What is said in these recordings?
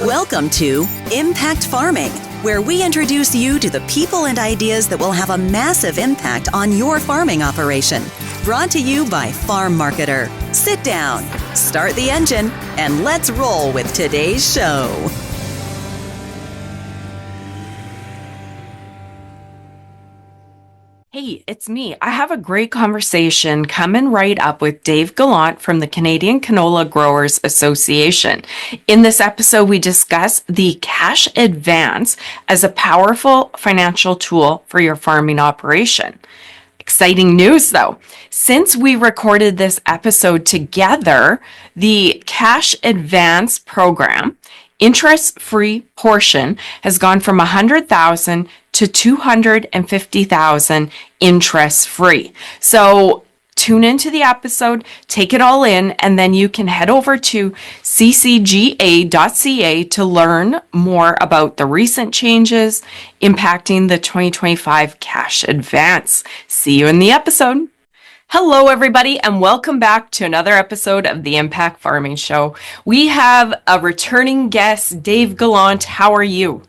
Welcome to Impact Farming, where we introduce you to the people and ideas that will have a massive impact on your farming operation. Brought to you by Farm Marketer. Sit down, start the engine, and let's roll with today's show. Hey, it's me. I have a great conversation coming right up with Dave Gallant from the Canadian Canola Growers Association. In this episode, we discuss the Cash Advance as a powerful financial tool for your farming operation. Exciting news though. Since we recorded this episode together, the Cash Advance Program interest-free portion has gone from $100,000 to $250,000 interest-free. So tune into the episode, take it all in, and then you can head over to ccga.ca to learn more about the recent changes impacting the 2025 Cash Advance. See you in the episode. Hello, everybody, and welcome back to another episode of the Impact Farming Show. We have a returning guest, Dave Gallant. How are you?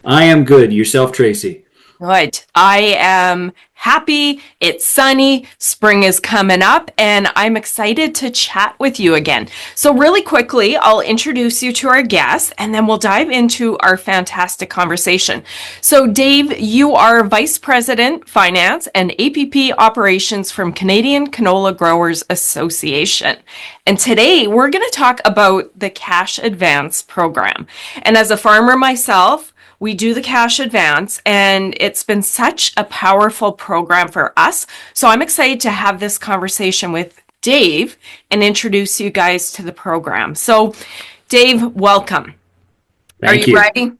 I am good. Yourself, Tracy? Good. I am happy. It's sunny. Spring is coming up, and I'm excited to chat with you again. So really quickly, I'll introduce you to our guest, and then we'll dive into our fantastic conversation. So Dave, you are Vice President, Finance and APP Operations from Canadian Canola Growers Association. And today, we're going to talk about the Cash Advance Program. And as a farmer myself, we do the Cash Advance, and it's been such a powerful program for us. So I'm excited to have this conversation with Dave and introduce you guys to the program. So Dave, welcome. Thank you. Are you ready?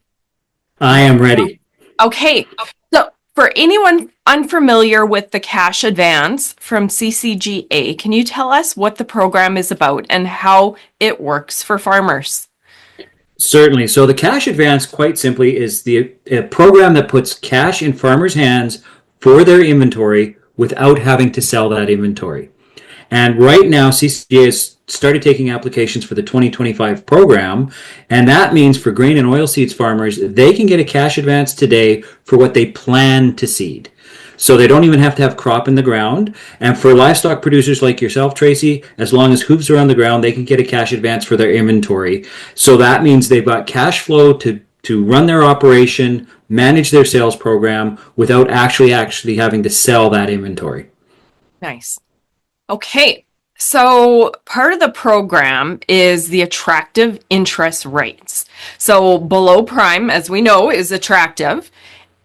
I am ready. Okay. So for anyone unfamiliar with the Cash Advance from CCGA, can you tell us what the program is about and how it works for farmers? Certainly. So the Cash Advance, quite simply, is a program that puts cash in farmers' hands for their inventory without having to sell that inventory. And right now, CCGA has started taking applications for the 2025 program, and that means for grain and oilseeds farmers, they can get a cash advance today for what they plan to seed. So they don't even have to have crop in the ground. And for livestock producers like yourself, Tracy, as long as hooves are on the ground, they can get a cash advance for their inventory. So that means they've got cash flow to run their operation, manage their sales program without actually having to sell that inventory. Nice. Okay. So part of the program is the attractive interest rates. So below prime, as we know, is attractive.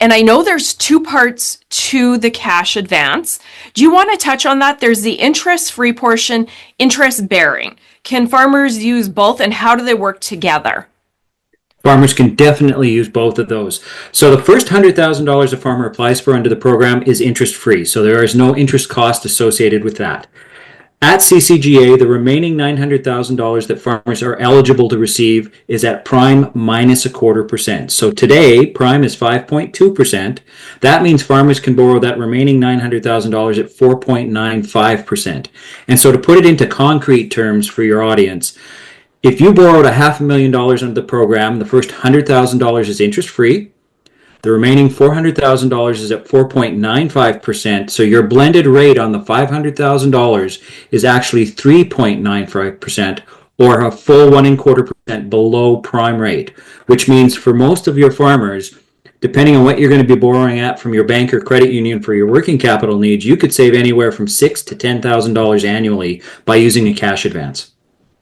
And I know there's two parts to the Cash Advance. Do you want to touch on that? There's the interest-free portion, interest-bearing. Can farmers use both, and how do they work together? Farmers can definitely use both of those. So the first $100,000 a farmer applies for under the program is interest-free. So there is no interest cost associated with that. At CCGA, the remaining $900,000 that farmers are eligible to receive is at prime minus 0.25%. So today, prime is 5.2%. That means farmers can borrow that remaining $900,000 at 4.95%. And so to put it into concrete terms for your audience, if you borrowed $500,000 under the program, the first $100,000 is interest-free. The remaining $400,000 is at 4.95%, so your blended rate on the $500,000 is actually 3.95%, or a full 1.25% below prime rate, which means for most of your farmers, depending on what you're going to be borrowing at from your bank or credit union for your working capital needs, you could save anywhere from $6,000 to $10,000 annually by using a cash advance.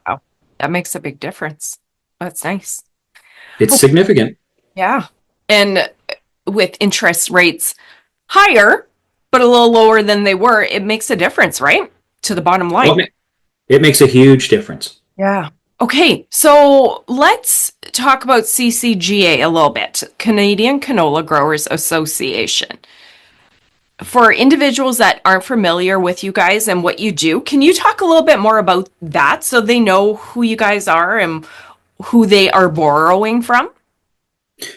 Wow, that makes a big difference. That's nice. It's significant. Yeah. And with interest rates higher, but a little lower than they were, it makes a difference, right? To the bottom line. Well, it makes a huge difference. Yeah. Okay, so let's talk about CCGA a little bit, Canadian Canola Growers Association. For individuals that aren't familiar with you guys and what you do, can you talk a little bit more about that so they know who you guys are and who they are borrowing from?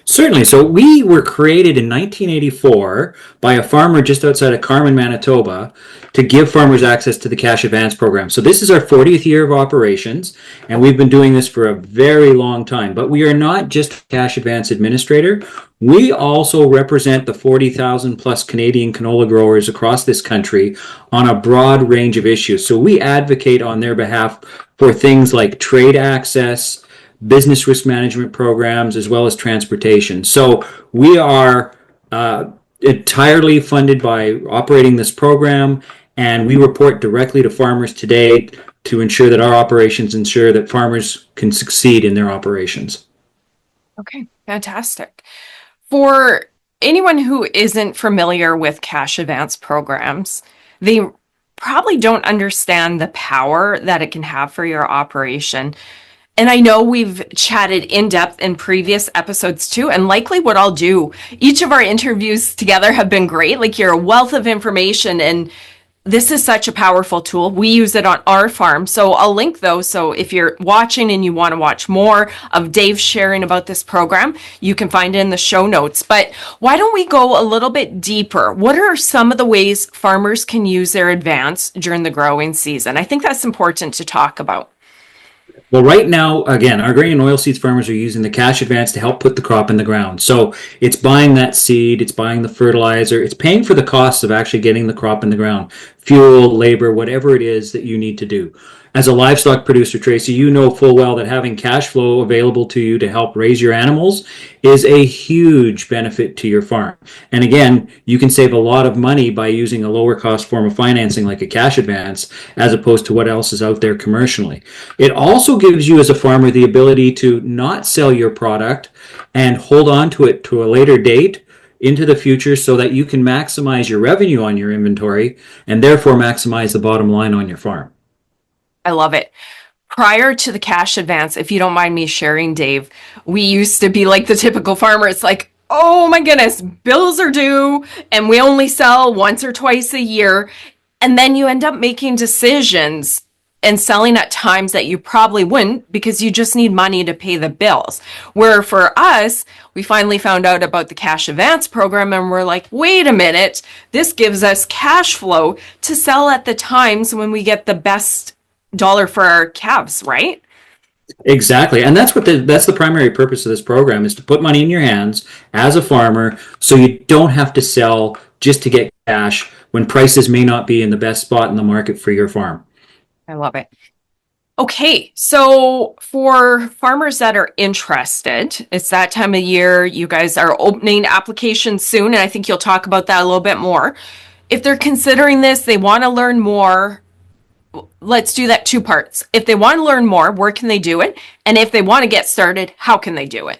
Certainly. So we were created in 1984 by a farmer just outside of Carman, Manitoba, to give farmers access to the Cash Advance Program. So this is our 40th year of operations, and we've been doing this for a very long time. But we are not just a Cash Advance administrator. We also represent the 40,000 plus Canadian canola growers across this country on a broad range of issues. So we advocate on their behalf for things like trade access, business risk management programs, as well as transportation. So we are entirely funded by operating this program, and we report directly to farmers today to ensure that our operations ensure that farmers can succeed in their operations. Okay, fantastic. For anyone who isn't familiar with cash advance programs, they probably don't understand the power that it can have for your operation. And I know we've chatted in depth in previous episodes too, and likely what I'll do, each of our interviews together have been great. Like, you're a wealth of information, and this is such a powerful tool. We use it on our farm. So I'll link those. So if you're watching and you want to watch more of Dave sharing about this program, you can find it in the show notes. But why don't we go a little bit deeper? What are some of the ways farmers can use their advance during the growing season? I think that's important to talk about. Well, right now, again, our grain and oilseeds farmers are using the cash advance to help put the crop in the ground. So it's buying that seed, it's buying the fertilizer, it's paying for the costs of actually getting the crop in the ground, fuel, labor, whatever it is that you need to do. As a livestock producer, Tracy, you know full well that having cash flow available to you to help raise your animals is a huge benefit to your farm. And again, you can save a lot of money by using a lower cost form of financing like a cash advance as opposed to what else is out there commercially. It also gives you as a farmer the ability to not sell your product and hold on to it to a later date into the future so that you can maximize your revenue on your inventory and therefore maximize the bottom line on your farm. I love it. Prior to the cash advance, if you don't mind me sharing, Dave, we used to be like the typical farmer. It's like, oh my goodness, bills are due and we only sell once or twice a year. And then you end up making decisions and selling at times that you probably wouldn't because you just need money to pay the bills. Where for us, we finally found out about the cash advance program and we're like, wait a minute, this gives us cash flow to sell at the times when we get the best dollar for our calves, right? Exactly. And that's the primary purpose of this program, is to put money in your hands as a farmer so you don't have to sell just to get cash when prices may not be in the best spot in the market for your farm. I love it. Okay, so for farmers that are interested, it's that time of year. You guys are opening applications soon, and I think you'll talk about that a little bit more. If they're considering this, they want to learn more, let's do that two parts. If they want to learn more, where can they do it? And if they want to get started, how can they do it?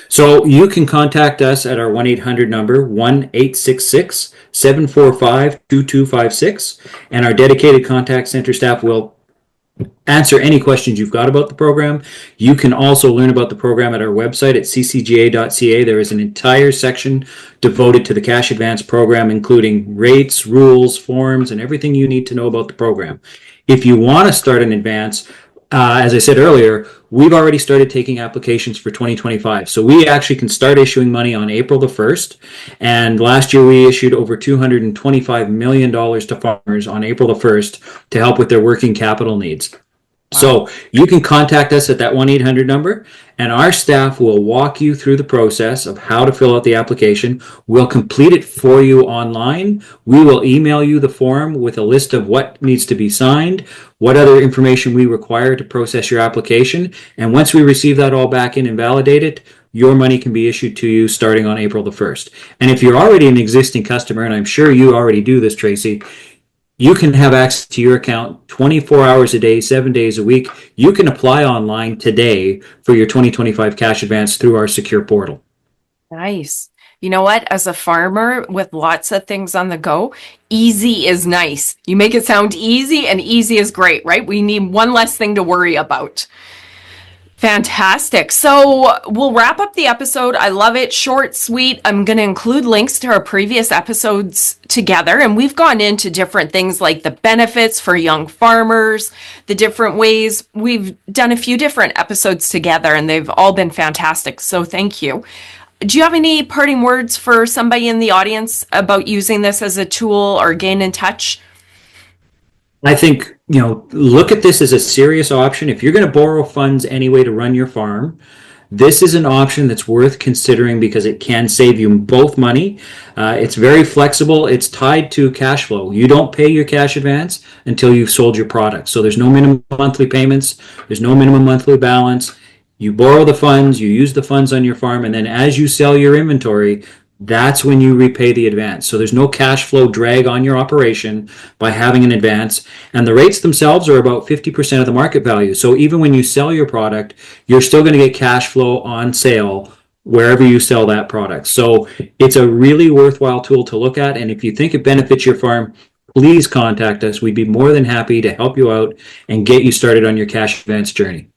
So you can contact us at our 1-800 number, 1-866-745-2256, and our dedicated contact center staff will answer any questions you've got about the program. You can also learn about the program at our website at ccga.ca. There is an entire section devoted to the Cash Advance program, including rates, rules, forms, and everything you need to know about the program. If you want to start an advance, as I said earlier, we've already started taking applications for 2025. So we actually can start issuing money on April the 1st. And last year we issued over $225 million to farmers on April the 1st to help with their working capital needs. Wow. So you can contact us at that 1-800 number, and our staff will walk you through the process of how to fill out the application. We'll complete it for you online. We will email you the form with a list of what needs to be signed, what other information we require to process your application. And once we receive that all back in and validate it, your money can be issued to you starting on April the 1st. And if you're already an existing customer, and I'm sure you already do this, Tracy, you can have access to your account 24 hours a day, 7 days a week. You can apply online today for your 2025 cash advance through our secure portal. Nice. You know what? As a farmer with lots of things on the go, easy is nice. You make it sound easy, and easy is great, right? We need one less thing to worry about. Fantastic. So we'll wrap up the episode. I love it. Short, sweet. I'm going to include links to our previous episodes together. And we've gone into different things like the benefits for young farmers, the different ways. We've done a few different episodes together and they've all been fantastic. So thank you. Do you have any parting words for somebody in the audience about using this as a tool or gain in touch? I think, look at this as a serious option. If you're going to borrow funds anyway to run your farm, this is an option that's worth considering because it can save you both money. It's very flexible. It's tied to cash flow. You don't pay your cash advance until you've sold your product. So there's no minimum monthly payments. There's no minimum monthly balance. You borrow the funds, you use the funds on your farm, and then as you sell your inventory, that's when you repay the advance. So there's no cash flow drag on your operation by having an advance. And the rates themselves are about 50% of the market value. So even when you sell your product, you're still going to get cash flow on sale wherever you sell that product. So it's a really worthwhile tool to look at. And if you think it benefits your farm, please contact us. We'd be more than happy to help you out and get you started on your cash advance journey.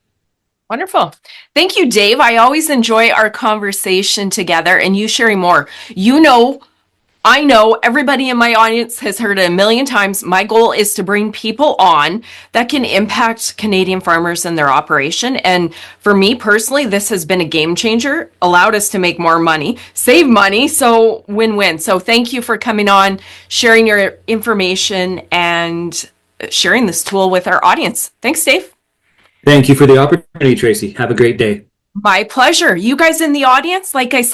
Wonderful. Thank you, Dave. I always enjoy our conversation together and you sharing more. I know everybody in my audience has heard it a million times. My goal is to bring people on that can impact Canadian farmers and their operation. And for me personally, this has been a game changer, allowed us to make more money, save money. So win-win. So thank you for coming on, sharing your information and sharing this tool with our audience. Thanks, Dave. Thank you for the opportunity, Tracy. Have a great day. My pleasure. You guys in the audience, like Dave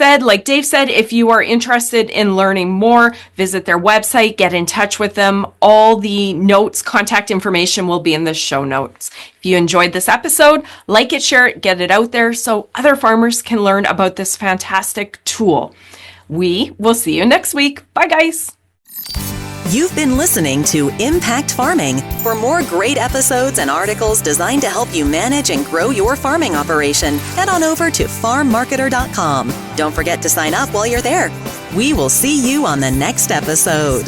said, if you are interested in learning more, visit their website, get in touch with them. All the notes, contact information will be in the show notes. If you enjoyed this episode, like it, share it, get it out there so other farmers can learn about this fantastic tool. We will see you next week. Bye, guys. You've been listening to Impact Farming. For more great episodes and articles designed to help you manage and grow your farming operation, head on over to farmmarketer.com. Don't forget to sign up while you're there. We will see you on the next episode.